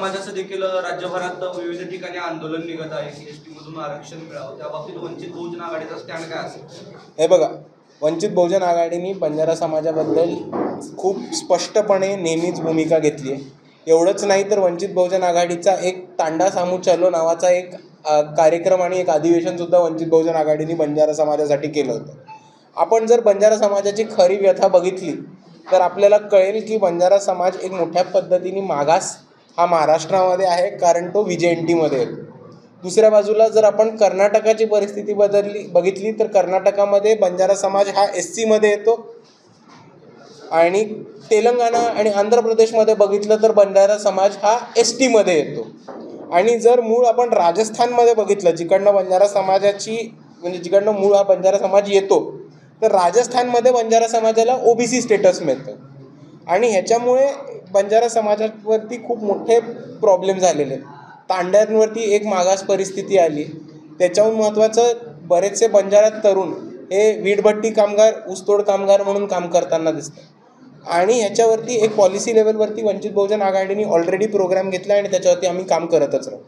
समाजाचं देखील राज्यभरात विविध ठिकाणी आंदोलन निघत आहे की एसटी मधून आरक्षण मिळावं, त्या बाबतीत वंचित बहुजन आघाडीचा स्टँड काय असेल? हे बघा, वंचित बहुजन आघाडीने बंजारा समाजाबद्दल खूप स्पष्टपणे नेहमीच भूमिका घेतली आहे. एवढंच नाही तर वंचित बहुजन आघाडीचा एक तांडा सामू चलो नावाचा एक कार्यक्रम आणि एक अधिवेशनसुद्धा वंचित बहुजन आघाडीने बंजारा समाजासाठी केलं होतं. आपण जर बंजारा समाजाची खरी व्यथा बघितली तर आपल्याला कळेल की बंजारा समाज एक मोठ्या पद्धतीने मागास हा महाराष्ट्रामध्ये आहे, कारण तो व्हीजेएनटीमध्ये येतो. दुसऱ्या बाजूला जर आपण कर्नाटकाची परिस्थिती बघितली तर कर्नाटकामध्ये बंजारा समाज हा SCमध्ये येतो आणि तेलंगणा आणि आंध्र प्रदेशमध्ये बघितलं तर बंजारा समाज हा STमध्ये येतो. आणि जर मूळ आपण राजस्थानमध्ये बघितलं, जिकडनं बंजारा समाजाची जिकडनं मूळ हा बंजारा समाज येतो, तर राजस्थानमध्ये बंजारा समाजाला OBC स्टेटस मिळतं. आणि ह्याच्यामुळे बंजारा समाजावरती खूप मोठे प्रॉब्लेम झालेले आहेत. तांड्यांवरती एक मागास परिस्थिती आली. त्याच्याहून महत्त्वाचं, बरेचसे बंजारा तरुण हे वीटभट्टी कामगार, ऊसतोड कामगार म्हणून काम करताना दिसतात. आणि ह्याच्यावरती एक पॉलिसी लेवलवरती वंचित बहुजन आघाडीने ऑलरेडी प्रोग्राम घेतला आणि त्याच्यावरती आम्ही काम करतच राहू.